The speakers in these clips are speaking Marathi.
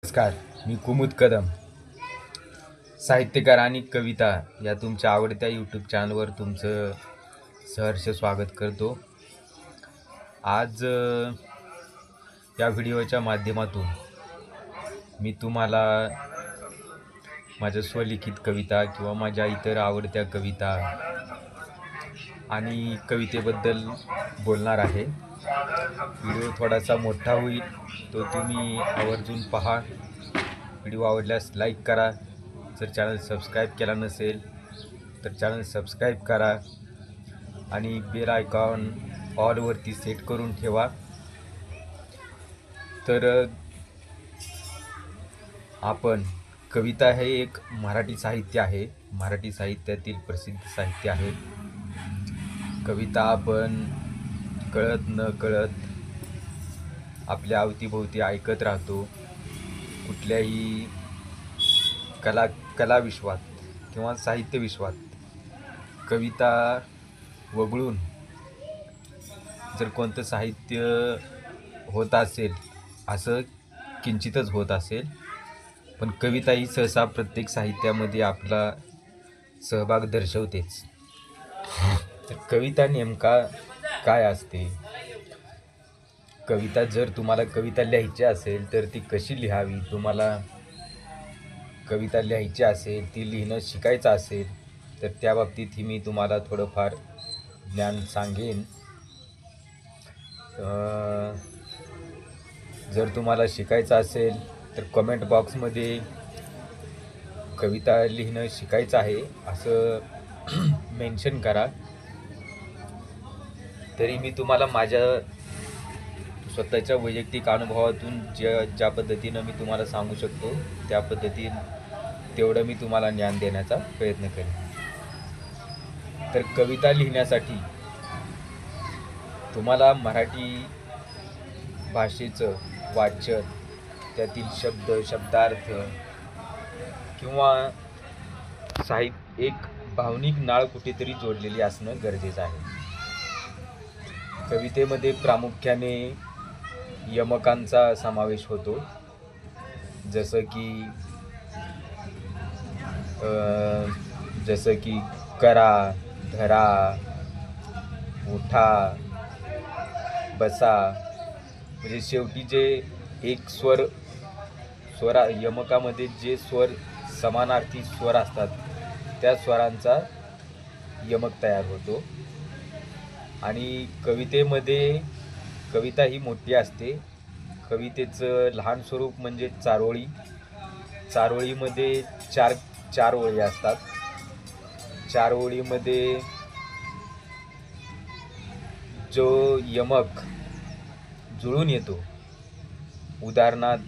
नमस्कार, मी कुमुद कदम, साहित्यकार आणि कविता या तुमच्या आवडत्या यूट्यूब चॅनलवर तुमचं सहर्ष स्वागत करतो. आज या व्हिडिओच्या माध्यमातून मी तुम्हाला माझ्या स्वलिखित कविता किंवा माझ्या इतर आवडत्या कविता आणि कवितेबद्दल बोलणार आहे. व्हिडिओ थोडासा मोठा होईल, तो तुम्ही आवर्जून पहा. व्हिडिओ आवडल्यास लाईक करा. जर चॅनल सबस्क्राईब केला नसेल तर चॅनल सबस्क्राईब करा आणि बेल आयकॉन ऑलवरती सेट करून ठेवा. तर आपण कविता हे एक मराठी साहित्य आहे, मराठी साहित्यातील प्रसिद्ध साहित्य आहे. कविता आपण कळत न कळत आपल्या अवतीभोवती ऐकत राहतो. कुठल्याही कला विश्वात किंवा साहित्य विश्वात कविता वगळून जर कोणतं साहित्य होत असेल, असं किंचितच होत असेल, पण कविता ही सहसा प्रत्येक साहित्यामध्ये आपला सहभाग दर्शवतेच. तर कविता नेमका काय असते? कविता, जर तुम्हाला कविता लिहायची असेल तर ती कशी लिहावी, तुम्हाला कविता लिहायची असेल, ती लिहिणं शिकायचं असेल तर त्या बाबतीतही मी तुम्हाला थोडंफार ज्ञान सांगेन. जर तुम्हाला शिकायचं असेल तर कमेंट बॉक्समध्ये कविता लिहिणं शिकायचं आहे असं मेन्शन करा. तरी मी तुम्हाला माझ्या स्वतःच्या वैयक्तिक अनुभवातून ज्या पद्धतीनं मी तुम्हाला सांगू शकतो त्या पद्धतीनं तेवढं मी तुम्हाला ज्ञान देण्याचा प्रयत्न करेन. तर कविता लिहिण्यासाठी तुम्हाला मराठी भाषेचं वाचन, त्यातील शब्द, शब्दार्थ किंवा एक भावनिक नाळ कुठेतरी जोडलेली असणं गरजेचं आहे. कवितेमध्ये प्रामुख्याने यमकांचा समावेश होतो, जसं की करा, धरा, उठा, बसा, म्हणजे शेवटी जे एक स्वरा यमकामध्ये जे स्वर समानार्थी स्वर असतात त्या स्वरांचा यमक तयार होतो. आणि कवितेमध्ये कविता ही मोठी असते. कवितेचं लहान स्वरूप म्हणजे चारोळी. चारोळीमध्ये चार ओळी असतात. चार ओळीमध्ये जो यमक जुळून येतो, उदाहरणार्थ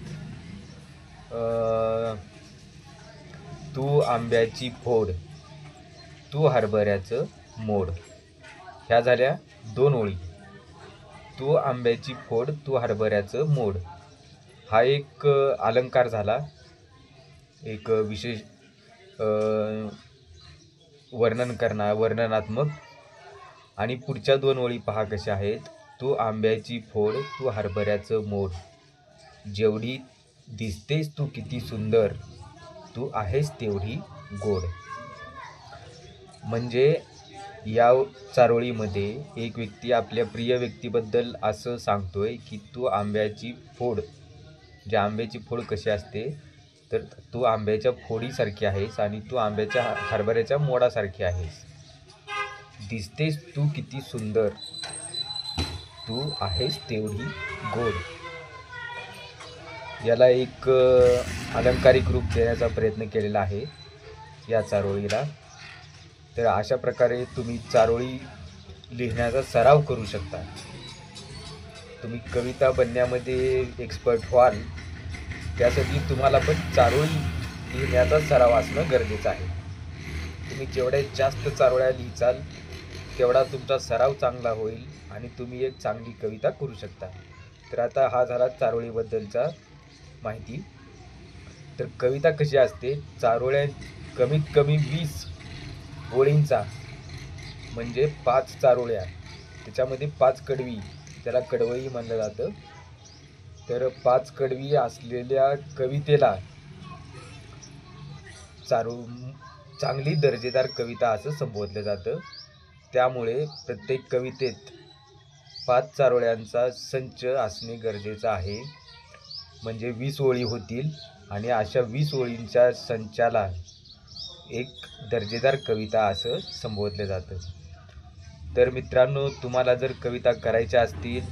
तू आंब्याची फोड, तू हरभऱ्याचं मोड, ह्या झाल्या दोन ओळी. तू आंब्याची फोड, तू हरभऱ्याचं मोड हा एक अलंकार झाला, एक विशेष वर्णनात्मक. आणि पुढच्या दोन ओळी पहा कशा आहेत. तू आंब्याची फोड, तू हरभऱ्याचं मोड, जेवढी दिसतेस तू किती सुंदर, तू आहेस तेवढी गोड. म्हणजे या चारोळीमध्ये एक व्यक्ती आपल्या प्रिय व्यक्तीबद्दल असं सांगतोय की तू आंब्याची फोड, जे आंब्याची फोड कशी असते तर तू आंब्याच्या फोडीसारखी आहेस आणि तू हरभऱ्याच्या मोडासारखी आहेस. दिसतेस तू किती सुंदर, तू आहेस तेवढी गोड. याला एक अलंकारिक रूप देण्याचा प्रयत्न केलेला आहे या चारोळीला. तर अशा प्रकारे तुम्ही चारोळी लिहिण्याचा सराव करू शकता. तुम्ही कविता बनण्यामध्ये एक्सपर्ट व्हाल, त्यासाठी तुम्हाला पण चारोळी लिहिण्याचा सराव असणं गरजेचं आहे. तुम्ही जेवढ्या जास्त चारोळ्या लिहिचाल तेवढा तुमचा सराव चांगला होईल आणि तुम्ही एक चांगली कविता करू शकता. तर आता हा झाला चारोळीबद्दलचा माहिती. तर कविता कशी असते, चारोळ्या कमीत कमी 20 ओळींचा म्हणजे 5 चारोळ्या, त्याच्यामध्ये 5 कडवी, त्याला कडवई म्हणलं जातं, तर 5 कडवी असलेल्या कवितेला चांगली दर्जेदार कविता असं संबोधलं जातं. त्यामुळे प्रत्येक कवितेत 5 चारोळ्यांचा संच असणे गरजेचं आहे. म्हणजे 20 ओळी होतील आणि अशा 20 ओळींच्या संचाला एक दर्जेदार कविता असं संबोधलं जातं. तर मित्रांनो, तुम्हाला जर कविता करायच्या असतील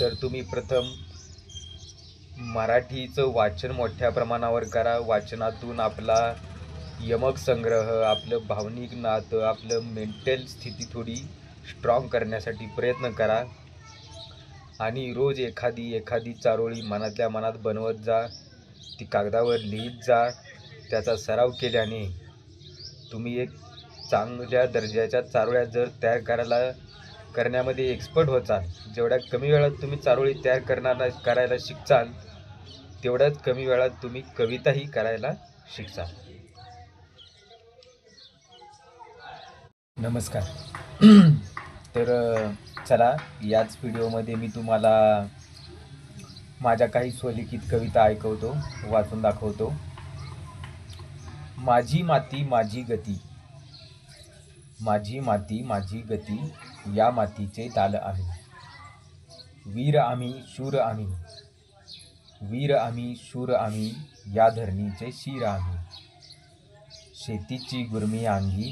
तर तुम्ही प्रथम मराठीचं वाचन मोठ्या प्रमाणावर करा. वाचनातून आपला यमक संग्रह, आपलं भावनिक नातं, आपलं मेंटल स्थिती थोडी स्ट्रॉंग करण्यासाठी प्रयत्न करा आणि रोज एखादी चारोळी मनातल्या मनात बनवत जा, ती कागदावर लिहित जा. त्याचा सराव केल्याने तुम्ही एक चांगल्या दर्जाच्या चारोळ्या जर तयार करण्यामध्ये एक्सपर्ट होचाल. जेवढ्या कमी वेळात तुम्ही चारोळी तयार करायला शिकचाल, तेवढ्याच कमी वेळात तुम्ही कविताही करायला शिकचाल. नमस्कार. तर चला, याच व्हिडिओमध्ये मी तुम्हाला माझ्या काही स्वलिखित कविता ऐकवतो, वाचून दाखवतो. माझी माती माझी गती, माझी माती माझी गती, या मातीचे दाल आम्ही. वीर आम्ही शूर आम्ही, वीर आम्ही शूर आम्ही, या धरणीचे शिर आम्ही. शेतीची गुरमी अंगी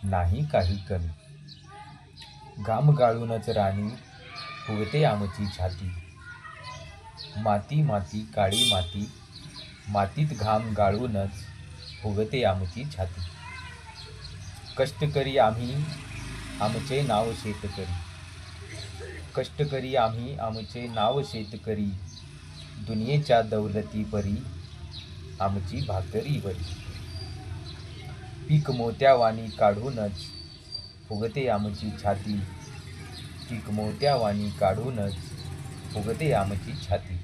नाही काही कमी, घाम गाळूनच राणी फुगते आमची छाती. माती माती काळी माती, मातीत घाम गाळूनच फुगते आमची छाती. कष्टकरी आम्ही आमचे नाव शेतकरी, कष्टकरी आम्ही आमचे नाव शेतकरी, दुनियेच्या दौलती परी आमची भाकरी बरी. पीक मोत्यावानी काढूनच फुगते आमची छाती, पीक मोत्यावानी काढूनच फुगते आमची छाती.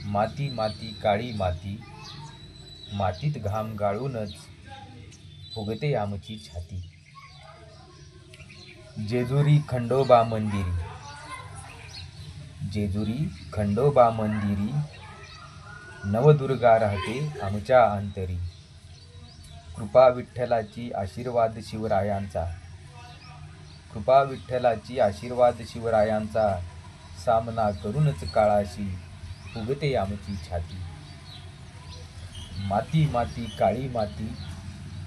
माती माती काळी माती, मातीत घाम गाळूनच फुगते आमची छाती. जेजुरी खंडोबा मंदिरी, जेजुरी खंडोबा मंदिरी, नवदुर्गा राहते आमच्या अंतरी. कृपा विठ्ठलाची आशीर्वाद शिवरायांचा, कृपा विठ्ठलाची आशीर्वाद शिवरायांचा, सामना करूनच काळाशी फुगते आमची छाती. माती माती काळी माती,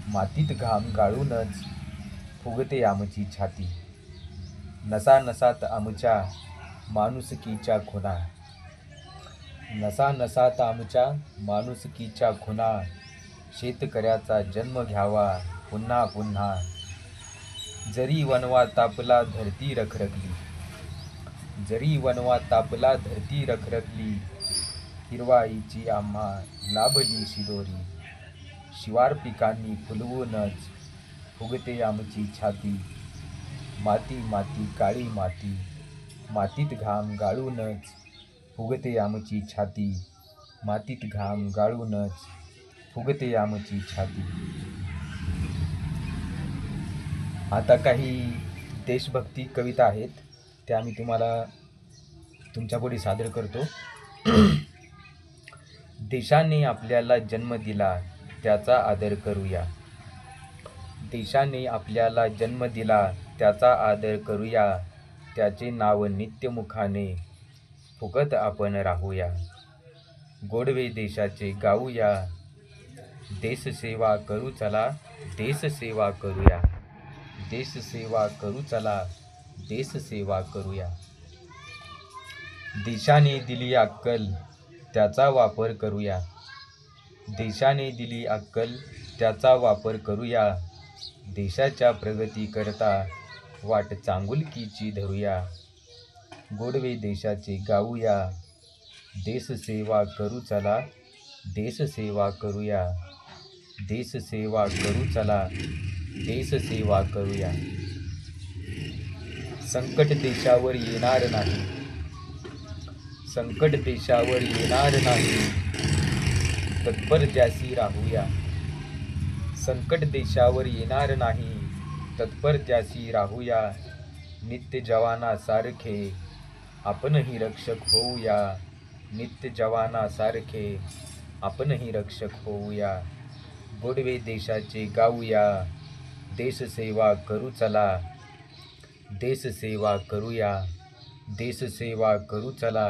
मातीत घाम गाळूनच फुगते आमची छाती. नसा नसात आमच्या माणुसकीच्या खुणा, नसा नसात आमच्या माणुसकीच्या खुणा, शेतकऱ्याचा जन्म घ्यावा पुन्हा पुन्हा. जरी वनवा तापला धरती रखरखली, जरी वनवा तापला धरती रखरखली, हिरवाईची आम्हा लाभली शिदोरी. शिवार पिकांनी फुलवूनच फुगते आमची छाती. माती माती काळी माती, मातीत घाम गाळूनच फुगते आमची छाती. मातीत घाम गाळूनच फुगते आमची छाती. आता काही देशभक्ती कविता आहेत, त्या मी तुम्हाला तुमच्यापुढे सादर करतो. देशाने आपल्याला जन्म दिला त्याचा आदर करूया, देशाने आपल्याला जन्म दिला त्याचा आदर करूया. त्याचे नाव नित्यमुखाने फुकत आपण राहूया. गोडवे देशाचे गाऊया, देशसेवा करू चला, देशसेवा करूया. देशसेवा करू चला, देशसेवा करूया. देशाने दिली अक्कल त्याचा वापर करूया, देशाने दिली अक्कल त्याचा वापर करूया. देशाच्या प्रगती करता वाट चांगुलकीची धरूया. गोडवे देशाचे गाऊया, देशसेवा करू चला, देशसेवा करूया. देशसेवा करू चला, देशसेवा करूया. संकट देशावर येणार नाही, संकट देशावर येणार नाही, तत्पर त्यासी राहूया. संकट देशावर येणार नाही, तत्पर त्यासी राहूया. नित्य जवानासारखे आपणही रक्षक होऊया, नित्य जवानासारखे आपणही रक्षक होऊया, गोडवे देशाचे गाऊया, देशसेवा करू चला, देशसेवा करूया, देशसेवा करू चला,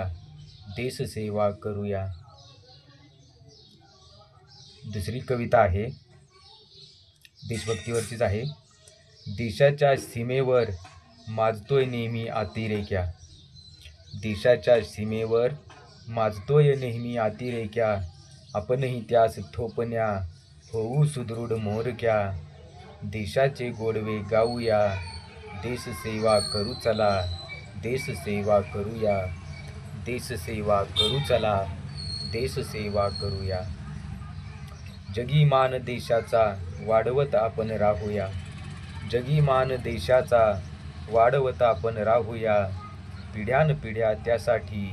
देशसेवा करूया. दुसरी कविता आहे, देशभक्तीवरचीच आहे. देशाच्या सीमेवर माजतोय नेहमी अतिरेक्या, देशाच्या सीमेवर माजतोय नेहमी अतिरेक्या, आपणही त्यास थोपण्या होऊ सुदृढ मोरक्या, देशाचे गोडवे गाऊया, देशसेवा करू चला, देशसेवा करूया, देशसेवा करू चला, देशसेवा करूया. जगी मान देशाचा वाढवत आपण राहूया, जगी मान देशाचा वाढवत आपण राहूया, पिढ्यानपिढ्या त्यासाठी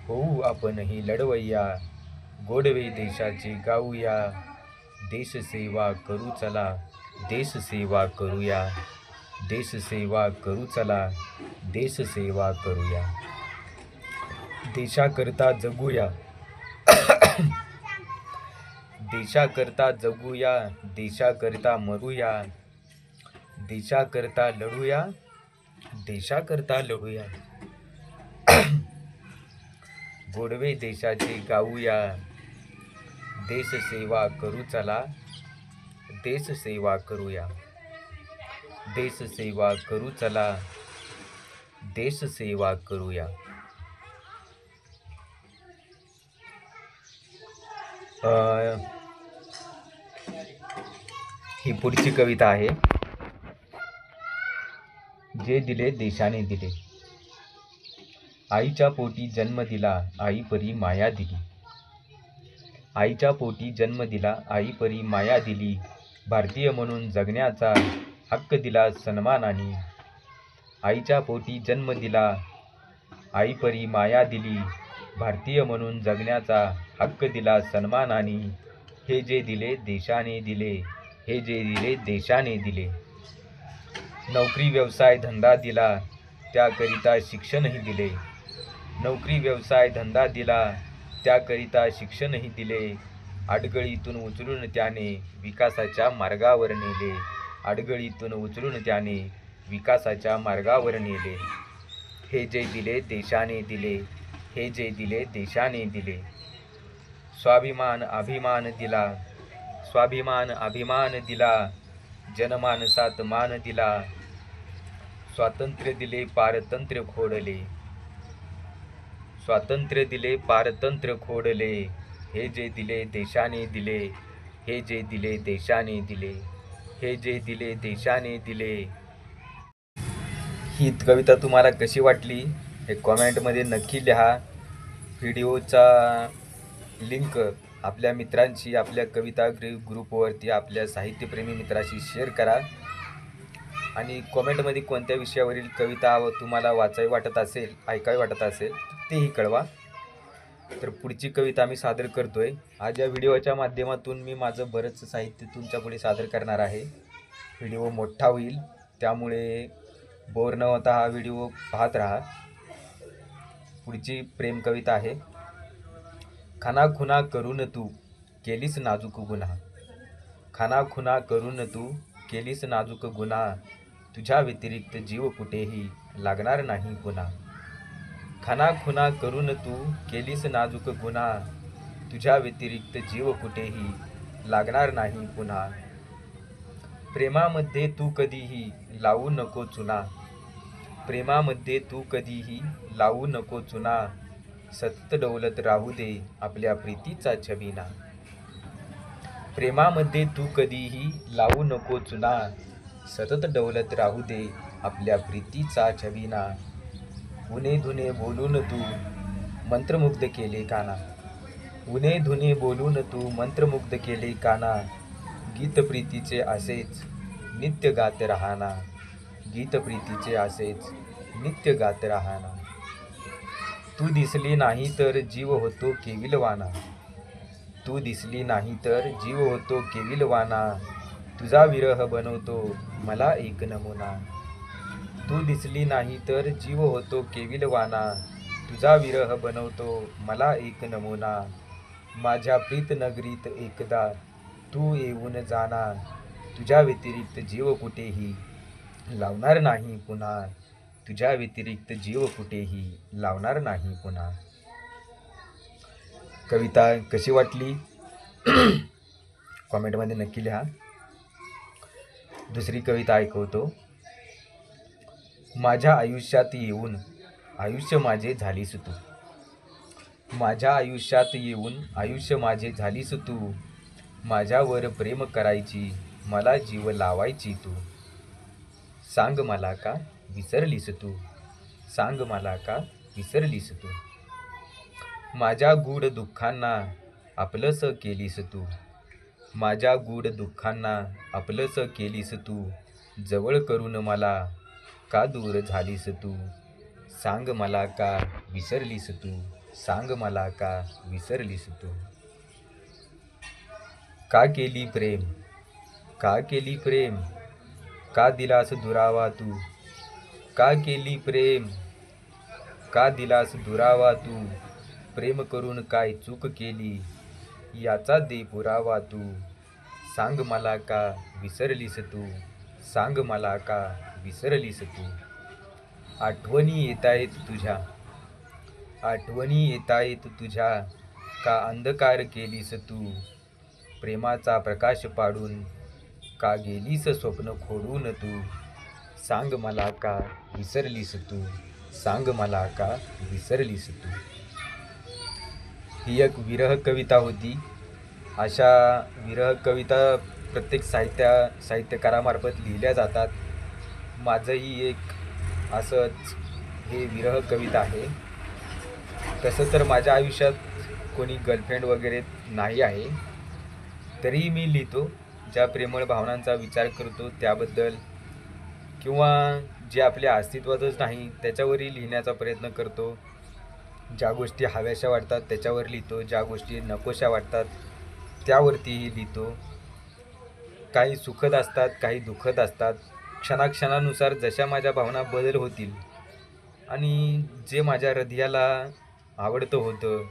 होऊ आपणही लढवय्या, गोडवे देशाचे गाऊया, देशसेवा करू चला, देशसेवा करूया, देशसेवा करू चला, देशसेवा करूया. देशाकरता जगूया, देशाकरता जगूया, देशाकरता मरूया, देशाकरता लढूया, देशाकरता लढूया, गोडवे देशाचे गाऊया, देशसेवा करू चला, देशसेवा करूया, देशसेवा करू चला, देशसेवा करूया. ही पुढची कविता आहे. जे दिले देशाने दिले, आईच्या पोटी जन्म दिला, आई परी माया दिली, आईच्या पोटी जन्म दिला, आई परी माया दिली, भारतीय म्हणून जगण्याचा हक्क दिला सन्मानाने, आईच्या पोटी जन्म दिला, आई परी माया दिली, भारतीय म्हणून जगण्याचा हक्क दिला सन्मानाने, हे जे दिले देशाने दिले, हे जे दिले देशाने दिले, नोकरी व्यवसाय धंदा दिला, त्याकरिता शिक्षणही दिले, नोकरी व्यवसाय धंदा दिला, त्याकरिता शिक्षणही दिले, अडगळीतून उचलून त्याने विकासाच्या मार्गावर नेले, अडगळीतून उचलून त्याने विकासाच्या मार्गावर नेले, हे जे दिले देशाने दिले, हे जे दिले देशाने दिले, स्वाभिमान अभिमान दिला, स्वाभिमान अभिमान दिला, जनमानसात मान दिला, स्वातंत्र्य दिले पारतंत्र्य खोडले, स्वातंत्र्य दिले पारतंत्र्य खोडले, हे जे दिले देशाने दिले, हे जे दिले देशाने दिले, हे जे दिले देशाने दिले. ही कविता तुम्हाला कशी वाटली हे कॉमेंटमध्ये नक्की लिहा. व्हिडिओचा लिंक आपल्या मित्रांशी, आपल्या कविता ग्रुपवरती आपल्या साहित्यप्रेमी मित्राशी शेअर करा. आणि कॉमेंटमध्ये कोणत्या विषयावरील कविता तुम्हाला वाचावी वाटत असेल, ऐकावी वाटत असेल तेही कळवा. तर पुढची कविता मी सादर करतोय. आज या व्हिडिओच्या माध्यमातून मी माझं बरंच साहित्य तुमच्यापुढे सादर करणार आहे. व्हिडिओ मोठा होईल, त्यामुळे बोर न होता हा व्हिडिओ पाहत राहा. पुढची प्रेम कविता आहे. खानाखुना करून तू केलीस नाजूक गुन्हा, खानाखुना करून तू केलीस नाजूक गुन्हा, तुझ्या व्यतिरिक्त जीव कुठेही लागणार नाही पुन्हा, खानाखुना करून तू केलीस नाजूक गुन्हा, तुझ्या व्यतिरिक्त जीव कुठेही लागणार नाही पुन्हा, प्रेमामध्ये तू कधीही लावू नको चुना, प्रेमामध्ये तू कधीही लावू नको चुना, सतत डौलत राहू दे आपल्या प्रीतीचा छबिना, प्रेमामध्ये तू कधीही लावू नको चुना, सतत डौलत राहू दे आपल्या प्रीतीचा छबिना, उने धुने बोलून तू मंत्रमुग्ध केले काना, उने धुने बोलून तू मंत्रमुग्ध केले काना, गीत प्रीतीचे असेच नित्य गात राहना, गीत प्रीतीचे असेच नित्य गात राहना, तू दिसली नाही तर जीव होतो केविलवाना, तू दिसली नाही तर जीव होतो केविलवाना, तुझा विरह बनवतो मला एक नमुना, तू दिसली नाही तर जीव होतो केविलवाना, तुझा विरह बनवतो मला एक नमुना. माझ्या प्रीत नगरीत एकदा तू येऊन जाना. तुझ्या व्यतिरिक्त जीव कुठेही लावणार नाही पुन्हा. तुझ्या व्यतिरिक्त जीव कुठेही लावणार नाही पुन्हा. कविता कशी वाटली कॉमेंटमध्ये नक्की लिहा. दुसरी कविता ऐकवतो. माझ्या आयुष्यात येऊन आयुष्य माझे झालीस तू. माझ्या आयुष्यात येऊन आयुष्य माझे झालीस तू. माझ्यावर प्रेम करायची मला जीव लावायची तू. सांग मला का विसरलीस तू. सांग मला का विसरलीस तू. माझ्या गूढ दुःखांना आपलंसं केलीस तू. माझ्या गूढ दुःखांना आपलंसं केलीस तू. जवळ करून मला का दूर झालीस तू. सांग मला का विसरलीस तू. सांग मला का विसरलीस तू. का केली प्रेम का केली प्रेम का दिलास दुरावा तू. का केली प्रेम का दिलास दुरावा तू. प्रेम करून काय चूक केली याचा दे पुरावा तू. सांग मला का विसरलीस तू. सांग मला का विसरलीस तू. आठवणी येतायत तुझ्या आठवणी येतायत तुझ्या का अंधकार केलीस तू. प्रेमाचा प्रकाश पाडून का गेलीस स्वप्न खोडून तू. सांग मला का विसरलीस तू. सांग मला का विसरलीस तू. ही एक विरह कविता होती. अशा विरह कविता प्रत्येक साहित्यकारामार्फत लिहिल्या जातात. माझंही एक असंच हे विरह कविता आहे. तसं तर माझ्या आयुष्यात कोणी गर्लफ्रेंड वगैरे नाही आहे, तरीही मी लिहितो. ज्या प्रेमळ भावनांचा विचार करतो त्याबद्दल, किंवा जे आपल्या अस्तित्वातच नाही त्याच्यावरही लिहिण्याचा प्रयत्न करतो. ज्या गोष्टी हव्याशा वाटतात त्याच्यावर लिहितो. ज्या गोष्टी नकोशा वाटतात त्यावरतीही लिहितो. काही सुखद असतात, काही दुःखद असतात. क्षणाक्षणानुसार जशा माझ्या भावना बदल होतील आणि जे माझ्या हृदयाला आवडतं होतं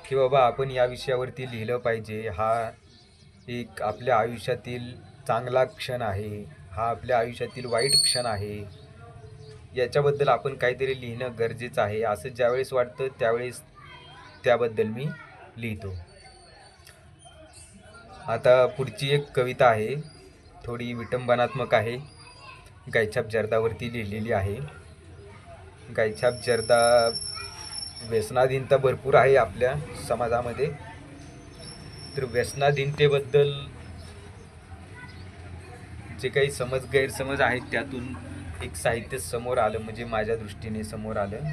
की बाबा आपण या विषयावरती लिहिलं पाहिजे, हा एक आपल्या आयुष्यातील चांगला क्षण आहे, हा आपल्या आयुष्यातील वाईट क्षण आहे, याच्याबद्दल आपण काहीतरी लिहिणं गरजेचं आहे, असं ज्यावेळेस वाटतं त्यावेळेस त्याबद्दल मी लिहितो. आता पुढची एक कविता आहे, थोडी विटंबनात्मक आहे. गायछाप जर्दावरती लिहिलेली आहे. गायछाप जर्दा व्यसनाधीनता भरपूर आहे आपल्या समाजामध्ये. तर व्यसनाधीनतेबद्दल जे काही गैरसमज आहेत त्यातून एक साहित्य समोर आलं, म्हणजे माझ्या दृष्टीने समोर आलं,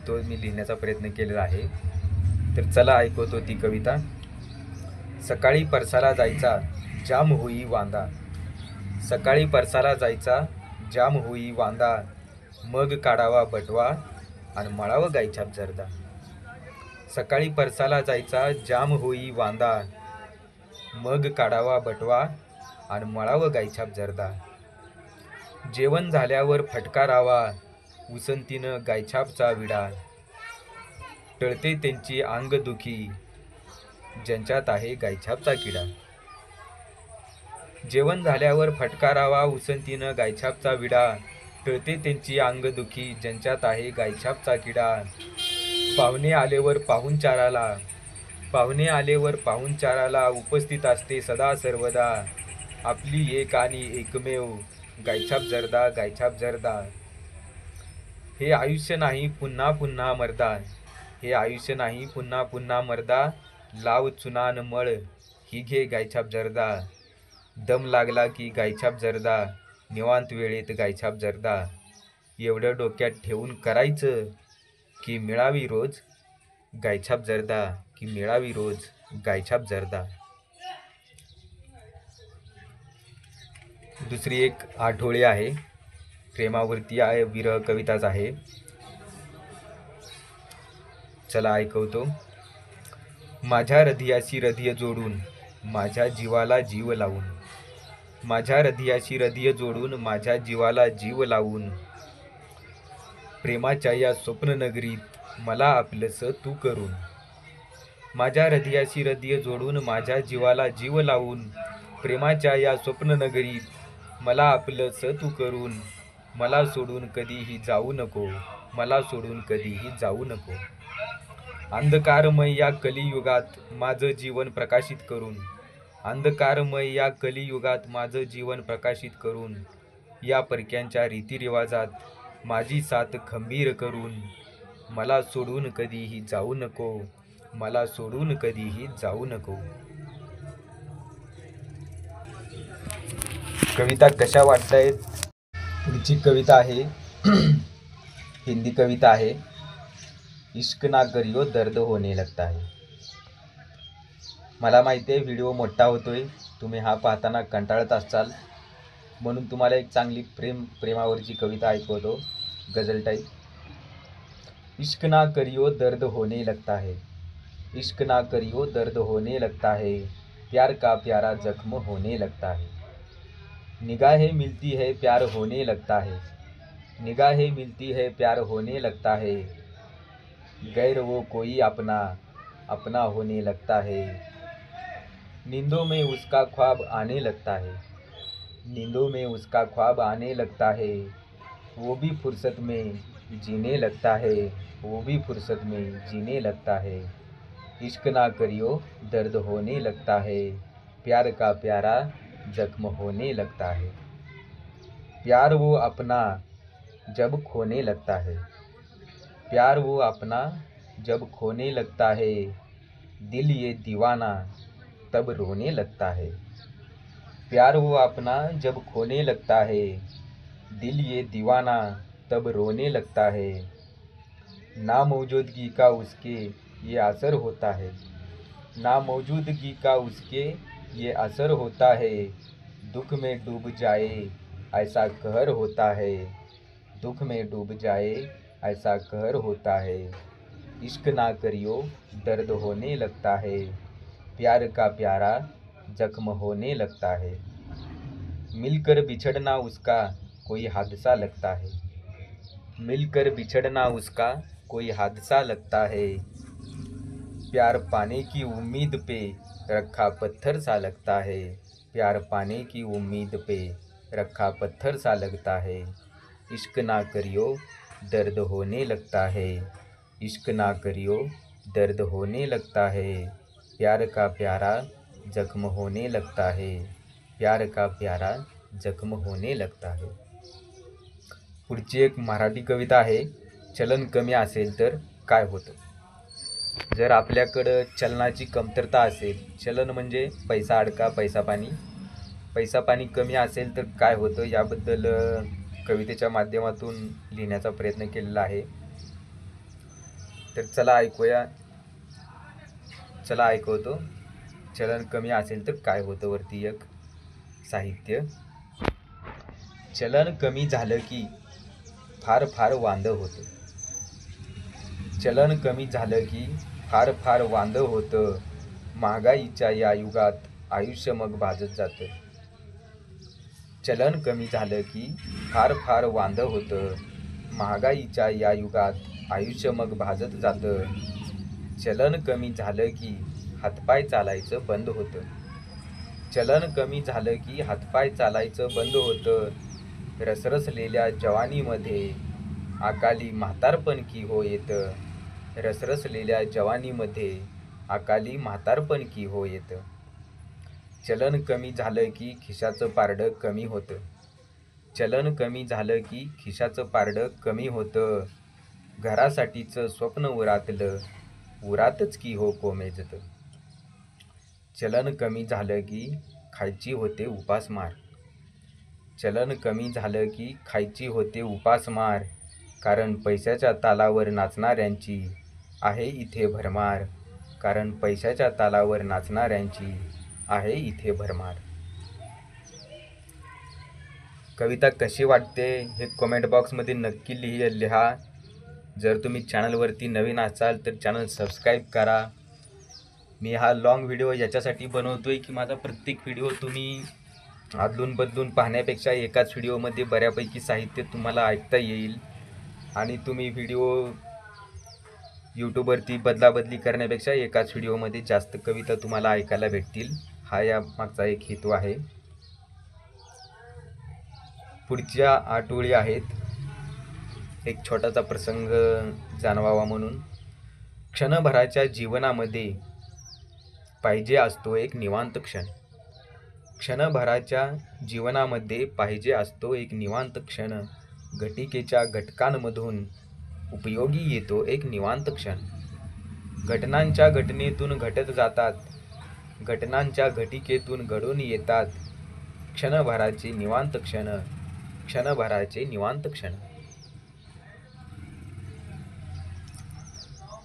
तो मी लिहिण्याचा प्रयत्न केलेला आहे. तर चला ऐकवतो ती कविता. सकाळी परसाला जायचा जाम होई वांदा. सकाळी परसाला जायचा जाम होई वांदा. मग काढावा बटवा आणि मळावं गायछाप जर्दा. सकाळी परसाला जायचा जाम होई वांदा. मग काढावा बटवा आणि मळावं गायछाप जर्दा. जेवण झाल्यावर फटकारावा उसंतीनं गायछापचा विडा. टळते त्यांची अंगदुखी ज्यांच्यात आहे गायछापचा किडा. जेवण झाल्यावर फटकारावा उसंतीनं गायछापचा विडा. टळते त्यांची अंगदुखी ज्यांच्यात आहे गायछापचा किडा. पाहुणे आलेवर पाहुणचाराला उपस्थित असते सदा सर्वदा आपली एक आणि एकमेव गायछाप जर्दा. गायछाप जर्दा. हे आयुष्य नाही पुन्हा पुन्हा मर्दा. हे आयुष्य नाही पुन्हा पुन्हा मर्दा. लाव चुनान मळ ही घे गायछाप जर्दा. दम लागला की गायछाप जर्दा. निवांत वेळेत गायछाप जर्दा. एवढं डोक्यात ठेवून करायचं की मिळावी रोज गायछाप जर्दा. की मिळावी रोज गायछाप जर्दा. दुसरी एक आठवडी आहे, प्रेमावरती आहे, विरह कविताच आहे. चला ऐकवतो. माझ्या हृदयाशी हृदय जोडून माझ्या जीवाला जीव लावून. माझ्या हृदयाशी हृदय जोडून माझ्या जीवाला जीव लावून. प्रेमाच्या या स्वप्न नगरीत मला आपलंसं तू करून, माझ्या हृदयाशी हृदय जोडून, माझ्या जीवाला जीव लावून, प्रेमाच्या या स्वप्ननगरीत मला आपलंसं तू करून, मला सोडून कधीही जाऊ नको, मला सोडून कधीही जाऊ नको. अंधकारमय या कलियुगात माझं जीवन प्रकाशित करून, अंधकारमय या कलियुगात माझं जीवन प्रकाशित करून, या परक्यांच्या रीतिरिवाजात माझी साथ खंबीर करून, मला सोडून कधीही जाऊ नको, मला सोडून कधीही जाऊ नको. कविता कशा वाटतायत? पुढची कविता आहे हिंदी कविता आहे. इश्क ना करियो दर्द होने लगता है. मला माहिती आहे व्हिडिओ मोठा होतोय, तुम्ही हा पाहताना कंटाळत असाल, म्हणून तुम्हाला एक चांगली प्रेमावरची कविता ऐकवतो, गझल टाईप. इश्क ना करियो दर्द होने लगता है, इश्क ना करियो दर्द होने लगता है, प्यार का प्यारा जख्म होने लगता है. निगाहें मिलती है प्यार होने लगता है, निगाहें मिलती है प्यार होने लगता है, गैर वो कोई अपना अपना होने लगता है. नींदों में उसका ख्वाब आने लगता है, नींदों में उसका ख्वाब आने लगता है, वो भी फुर्सत में जीने लगता है, वो भी फुर्सत में जीने लगता है. इश्क ना करियो दर्द होने लगता है, प्यार का प्यारा जख्म होने लगता है. प्यार वो अपना जब खोने लगता है, प्यार वो अपना जब खोने लगता है, दिल ये दीवाना तब रोने लगता है. प्यार वो अपना जब खोने लगता है, दिल ये दीवाना तब रोने लगता है. नामौजूदगी का उसके ये असर होता है, नामौजूदगी का उसके ये असर होता है, दुख में डूब जाए ऐसा कहर होता है, दुख में डूब जाए ऐसा कहर होता है. इश्क ना करियो दर्द होने लगता है, प्यार का प्यारा जख्म होने लगता है. मिलकर बिछड़ना उसका कोई हादसा लगता है, मिलकर बिछड़ना उसका कोई हादसा लगता है, प्यार पाने की उम्मीद पे रखा पत्थर सा लगता है, प्यार पाने की उम्मीद पे रखा पत्थर सा लगता है. इश्क ना करियो दर्द होने लगता है, इश्क ना करियो दर्द होने लगता है, प्यार का प्यारा जख्म होने लगता है, प्यार का प्यारा जख्म होने लगता है. पुढची एक मराठी कविता आहे. चलन कमी असेल तर काय होतं? जर आपल्याकडं चलनाची कमतरता असेल, चलन म्हणजे पैसा अडका, पैसा पाणी कमी असेल तर काय होतं, याबद्दल कवितेच्या माध्यमातून लिहिण्याचा प्रयत्न केलेला आहे. तर चला ऐकवतो. चलन कमी असेल तर काय होतं वरती एक साहित्य. चलन कमी झालं की फार फार वांदं होतं, चलन कमी झालं की फार फार वांदं होतं, महागाईच्या या युगात आयुष्य मग भाजत जातं. चलन कमी झालं की फार फार वांदं होतं, महागाईच्या या युगात आयुष्य मग भाजत जातं. चलन कमी झालं की हातपाय चालायचं बंद होतं, चलन कमी झालं की हातपाय चालायचं बंद होतं, रसरसलेल्या जवानीमध्ये अकाली म्हातारपण की हो येतं, रसरसलेल्या जवानीमध्ये अकाली म्हातारपण की हो येतं. चलन कमी झालं की खिशाचं पारडं कमी होतं, चलन कमी झालं की खिशाचं पारडं कमी होतं, घरासाठीचं स्वप्न उरातलं उरातच की हो कोमेजतं. चलन कमी झालं की खायची होते उपासमार, चलन कमी झालं की खायची होते उपासमार, कारण पैशाच्या तालावर नाचणाऱ्यांची आहे इथे भरमार, कारण पैशाच्या तालावर नाचणाऱ्यांची आहे इथे भरमार. कविता कशी वाटते हे कमेंट बॉक्समध्ये नक्की लिहा. जर तुम्ही चॅनलवरती नवीन असाल तर चॅनल सबस्क्राईब करा. मी हा लॉंग व्हिडिओ याच्यासाठी बनवतोय की माझा प्रत्येक व्हिडिओ तुम्ही अदलून बदलून पाहण्यापेक्षा एकाच व्हिडिओमध्ये बऱ्यापैकी साहित्य तुम्हाला ऐकता येईल आणि तुम्ही व्हिडिओ यूट्यूबवरती बदलाबदली करण्यापेक्षा एकाच व्हिडिओमध्ये जास्त कविता तुम्हाला ऐकायला भेटतील, हा या मागचा एक हेतू आहे. पुढच्या 8 ओळी आहेत. एक छोटासा प्रसंग जाणवावा म्हणून. क्षणभराच्या जीवनामध्ये पाहिजे असतो एक निवांत क्षण. क्षणभराच्या जीवनामध्ये पाहिजे असतो एक निवांत क्षण. घटिकेच्या घटकांमधून उपयोगी येतो एक निवांत क्षण. घटनांच्या घटनेतून घटत जातात, घटनांच्या घटिकेतून घडून येतात क्षणभराचे निवांत क्षण, क्षणभराचे निवांत क्षण.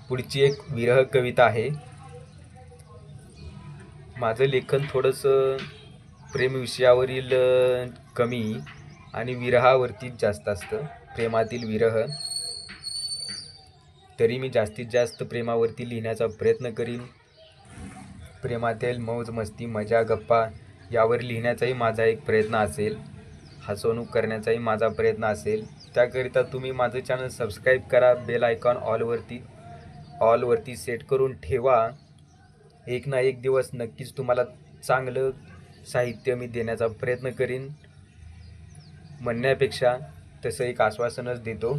पुढची एक विरह कविता आहे. माझं लेखन थोडंसं प्रेम विषयावरील कमी आणि विरहावरतीच जास्त असतं, प्रेमातील विरह. तरी मी जास्तीत जास्त प्रेमावरती लिहिण्याचा प्रयत्न करीन. प्रेमातील मौज मस्ती मजा गप्पा यावर लिहिण्याचाही माझा एक प्रयत्न असेल, हसवणूक करण्याचाही माझा प्रयत्न असेल. त्याकरिता तुम्ही माझं चॅनल सबस्क्राईब करा, बेल आयकॉन ऑलवरती सेट करून ठेवा. एक ना एक दिवस नक्कीच तुम्हाला चांगलं साहित्य मी देण्याचा प्रयत्न करीन. म्हणण्यापेक्षा तसं एक आश्वासनच देतो.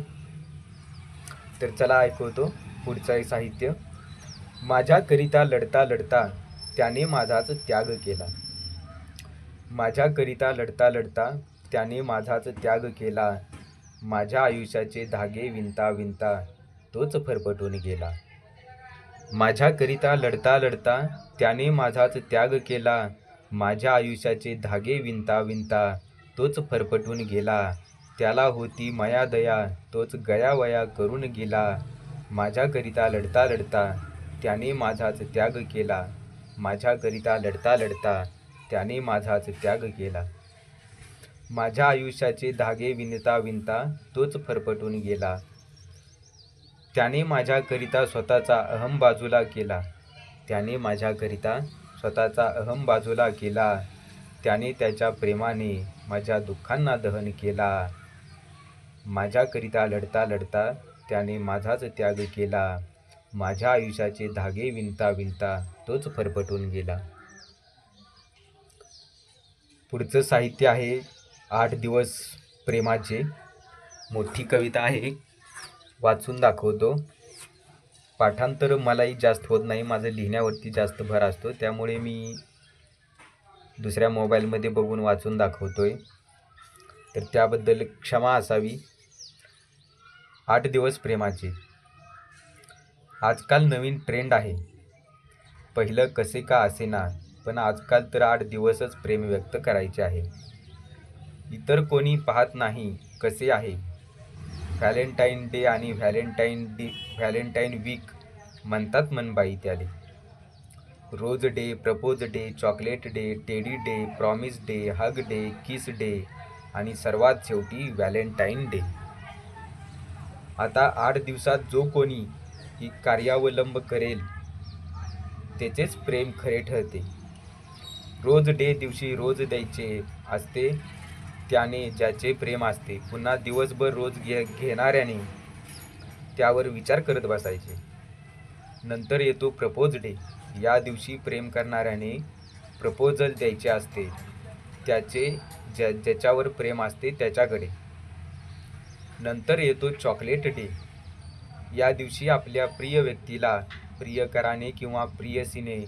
तर चला ऐकवतो पुढचं साहित्य. माझ्याकरिता लढता लढता त्याने माझाच त्याग केला. माझ्याकरिता लढता लढता त्याने माझाच त्याग केला. माझ्या आयुष्याचे धागे विणता विणता तोच फरफटून गेला. माझ्याकरिता लढता लढता त्याने माझाच त्याग केला. माझ्या आयुष्याचे धागे विणता विणता तोच फरफटून गेला. त्याला होती माया दया तोच गयावया करून गेला. माझ्याकरिता लढता लढता त्याने माझाच त्याग केला. माझ्याकरिता लढता लढता त्याने माझाच त्याग केला. माझ्या आयुष्याचे धागे विणता विणता तोच फरफटून गेला. त्याने माझ्याकरिता स्वतःचा अहम बाजूला केला. त्याने माझ्याकरिता स्वतःचा अहम बाजूला केला. त्याने त्याच्या प्रेमाने माझ्या दुःखांना दहन केला. माझ्याकरिता लढता लढता त्याने माझाच त्याग केला. माझ्या आयुष्याचे धागे विणता विणता तोच फरफटून गेला. पुढचं साहित्य आहे 8 दिवस प्रेमाचे. मोठी कविता आहे, वाचून दाखवतो. पाठांतर मलाही जास्त होत नाही, माझं लिहिण्यावरती जास्त भर असतो, त्यामुळे मी दुसऱ्या मोबाईलमध्ये बघून वाचून दाखवतोय, तर त्याबद्दल क्षमा असावी. 8 दिवस प्रेमाचे. आजकाल नवीन ट्रेंड आहे, पहिलं कसे का असेना, पण आजकाल तर 8 दिवसच प्रेम व्यक्त करायचे आहे. इतर कोणी पाहत नाही कसे आहे. व्हॅलेंटाईन डे आणि व्हॅलेंटाईन वीक म्हणतात मनबाई त्याले. Rose day, propose day, chocolate day, teddy day, promise day, hug day, kiss day आणि सर्वात शेवटी व्हॅलेंटाईन डे. आता 8 दिवसात जो कोणी ही कार्यावलंब करेल त्याचेच प्रेम खरे ठरते. रोज डे दिवशी रोज द्यायचे असते त्याने ज्याचे प्रेम असते. पुन्हा दिवसभर रोज घेणाऱ्याने त्यावर विचार करत बसायचे. नंतर येतो प्रपोज डे. या दिवशी प्रेम करणाऱ्याने प्रपोजल द्यायचे असते त्याचे ज्याच्यावर प्रेम असते त्याच्याकडे. नंतर येतो चॉकलेट डे. या दिवशी आपल्या प्रिय व्यक्तीला प्रियकराने किंवा प्रियसीने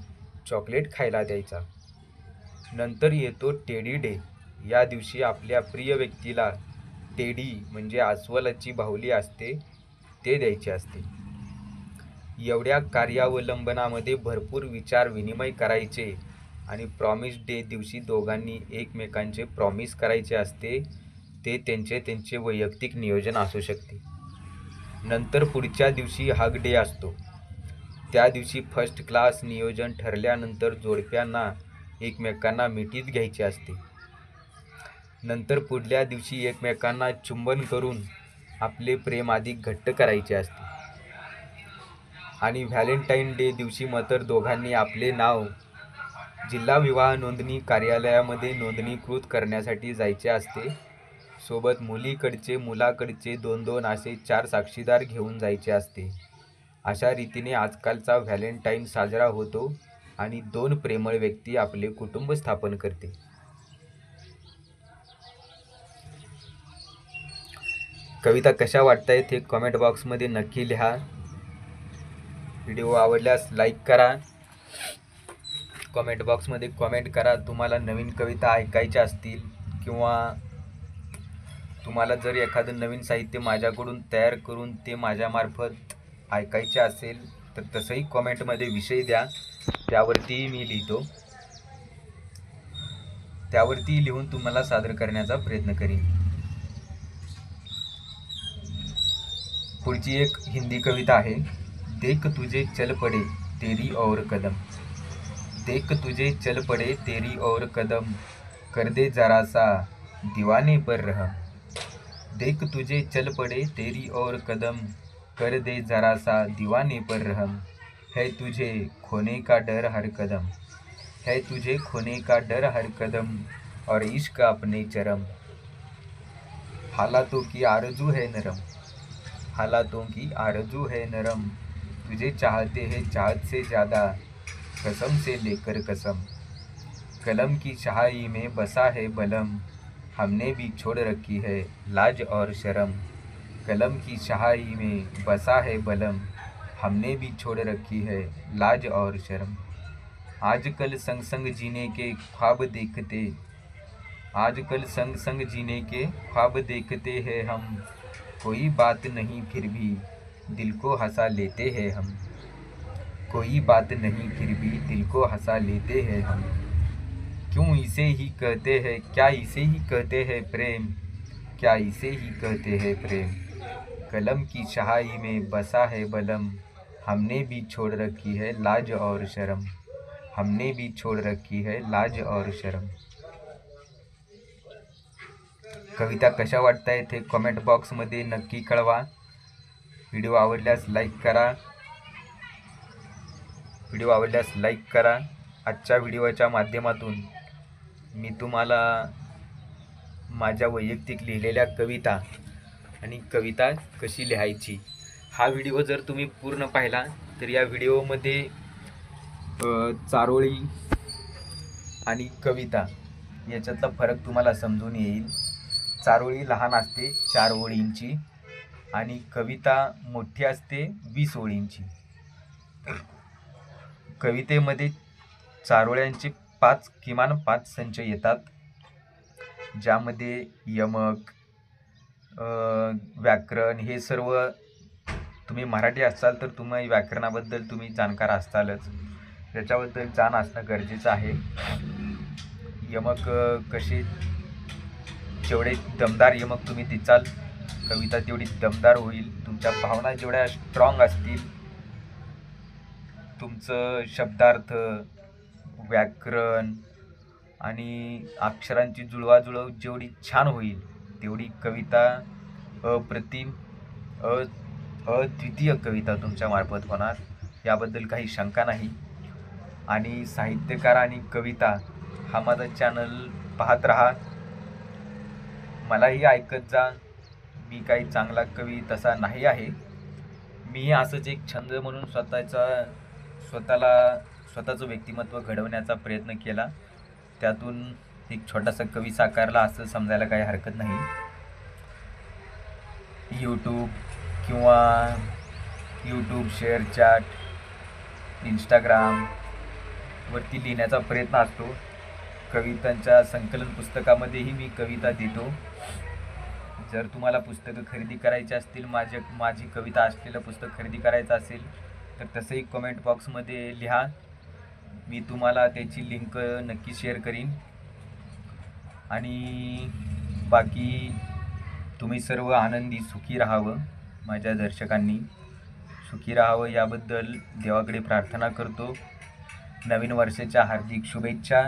चॉकलेट खायला द्यायचा. नंतर येतो टेडी डे. या दिवशी आपल्या प्रिय व्यक्तीला टेडी म्हणजे अस्वलाची बाहुली असते ते द्यायचे असते. एवढ्या कार्यावलंबनामध्ये भरपूर विचार विनिमय करायचे आणि प्रॉमिस डे दिवशी दोघांनी एकमेकांचे प्रॉमिस करायचे असते. ते त्यांचे वैयक्तिक नियोजन असू शकते. नंतर पुढच्या दिवशी हग डे असतो. त्या दिवशी फर्स्ट क्लास नियोजन ठरल्यानंतर जोडप्यांना एकमेकांना मिठीत घ्यायची असते. नंतर पुढल्या दिवशी एकमेकांना चुंबन करून आपले प्रेम अधिक घट्ट करायचे असते. आणि व्हॅलेंटाईन डे दिवशी मात्र दोघांनी आपले नाव जिल्हा विवाह नोंदणी कार्यालयामध्ये नोंदणीकृत करण्यासाठी जायचे असते. सोबत मुलीकडचे मुलाकडचे 2-2 असे 4 साक्षीदार घेऊन जायचे असते. अशा रीतीने आजकालचा व्हॅलेंटाईन साजरा होतो आणि 2 प्रेमळ व्यक्ती आपले कुटुंब स्थापन करते. कविता कशा वाटतायत हे कमेंट बॉक्समध्ये नक्की लिहा. व्हिडिओ आवडल्यास लाईक करा. कमेंट बॉक्समध्ये कमेंट करा. तुम्हाला नवीन कविता ऐकायच्या असतील किंवा तुम्हाला जर एखादं नवीन साहित्य माझ्याकडून तयार करून ते माझ्यामार्फत ऐकायचे असेल तर तसंही कमेंटमध्ये विषय द्या. त्यावरती मी लिहितो. त्यावरती लिहून तुम्हाला सादर करण्याचा प्रयत्न करीन. पुढची एक हिंदी कविता आहे. देख तुझे चल पड़े तेरी और कदम, देख तुझे चल पड़े तेरी और कदम, कर दे जरा सा दीवाने पर रहम. देख तुझे चल पड़े तेरी और कदम, कर दे जरा सा दीवाने पर रहम. है तुझे खोने का डर हर कदम, है तुझे खोने का डर हर कदम, और इश्क अपने चरम. हालातों की आरज़ू है नरम, हालातों की आरज़ू है नरम, तुझे चाहते हैं चाहत से ज़्यादा, कसम से लेकर कसम. कलम की शाही में बसा है बलम, हमने भी छोड़ रखी है लाज और शर्म. कलम की शाही में बसा है बलम, हमने भी छोड़ रखी है लाज और शर्म. आजकल संग संग जीने के ख्वाब देखते, आजकल संग संग जीने के ख्वाब देखते हैं हम, कोई बात नहीं फिर भी दिल को हंसा लेते हैं हम, कोई बात नहीं फिर भी दिल को हंसा लेते हैं हम. क्यों इसे ही कहते हैं, क्या इसे ही कहते हैं प्रेम, क्या इसे ही कहते हैं प्रेम. कलम की शाही में बसा है बलम, हमने भी छोड़ रखी है लाज और शर्म, हमने भी छोड़ रखी है लाज और शर्म. कविता कशा वाटतायत हे कमेंट बॉक्समध्ये नक्की कळवा. व्हिडिओ आवडल्यास लाईक करा. व्हिडिओ आवडल्यास लाईक करा. आजच्या व्हिडिओच्या माध्यमातून मी तुम्हाला माझ्या वैयक्तिक लिहिलेल्या कविता आणि कविता कशी लिहायची हा व्हिडिओ जर तुम्ही पूर्ण पाहिला तर या व्हिडिओमध्ये चारोळी आणि कविता याच्यातला फरक तुम्हाला समजून येईल. चारोळी लहान असते 4 ओळींची आणि कविता मोठी असते 20 ओळींची. कवितेमध्ये चारोळ्यांचे किमान 5 संच येतात, ज्यामध्ये यमक, व्याकरण हे सर्व. तुम्ही मराठी असाल तर तुम्ही व्याकरणाबद्दल तुम्ही जाणकार असतालच, त्याच्याबद्दल जाण असणं गरजेचं आहे. यमक कसे, जेवढे दमदार यमक तुम्ही देचाल कविता तेवढी दमदार होईल. तुमच्या भावना जेवढ्या स्ट्रॉंग असतील, तुमचं शब्दार्थ, व्याकरण आणि अक्षरांची जुळवाजुळव जेवढी छान होईल तेवढी कविता अप्रतिम, अद्वितीय कविता तुमच्या मार्फत होणार, याबद्दल काही शंका नाही. आणि साहित्यकार आणि कविता हा माझा चॅनल पाहत राहा, मलाही ऐकत जा. मी काही चांगला कवी तसा नाही आहे. मी असंच एक छंद म्हणून स्वतःचं व्यक्तिमत्व घडवण्याचा प्रयत्न केला. त्यातून एक छोटासा कवी साकारला असं समजायला काही हरकत नाही. यूट्यूब शेअर चॅट, इंस्टाग्रामवरती लिहिण्याचा प्रयत्न असतो. कवितांच्या संकलन पुस्तकामध्येही मी कविता देतो. जर तुम्हाला पुस्तकं खरेदी करायची असतील, माझी कविता असलेलं पुस्तक खरेदी करायचं असेल तर तसंही कमेंट बॉक्समध्ये लिहा. मी तुम्हाला त्याची लिंक नक्की शेअर करीन. आणि बाकी तुम्ही सर्व आनंदी सुखी राहावं, माझ्या दर्शकांनी सुखी राहावं याबद्दल देवाकडे प्रार्थना करतो. नवीन वर्षाच्या हार्दिक शुभेच्छा.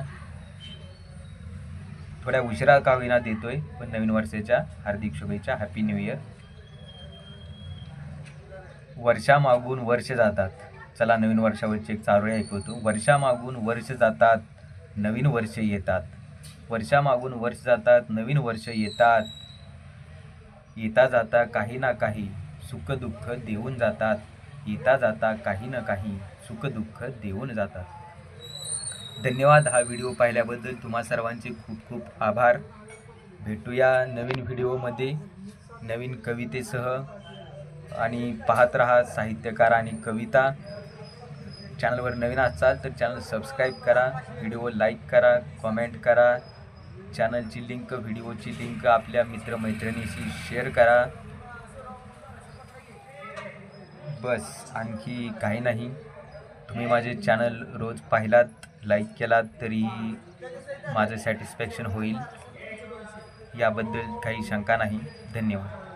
थोड्या उशिरा का होईना देतोय, पण नवीन वर्षाच्या हार्दिक शुभेच्छा. Happy new year. वर्षामागून वर्ष जातात. चला नवीन वर्षावरची एक चारोळी ऐकवतो. वर्षामागून वर्ष जातात, नवीन वर्ष येतात. वर्षामागून वर्ष जातात, नवीन वर्ष येतात. येता जाता काही ना काही सुख दुःख देऊन जातात. येता जाता काही ना काही सुखदुःख देऊन जातात. धन्यवाद. हा व्हिडिओ पाहिल्याबद्दल तुम्हा सर्वांचे खूप खूप आभार. भेटूया नवीन व्हिडिओमध्ये नवीन कवितेसह. आणि पाहत रहा साहित्यकार आणि कविता. चॅनलवर नवीन असाल तर चॅनल सबस्क्राईब करा, व्हिडिओ लाईक करा, कॉमेंट करा. चॅनलची लिंक, व्हिडिओची लिंक आपल्या मित्रमैत्रिणीशी शेअर करा. बस, आणखी काही नाही. तुम्ही माझे चॅनल रोज पाहिलात, लाईक केलात तरी माझं सॅटिस्फॅक्शन होईल, याबद्दल काही शंका नाही. धन्यवाद.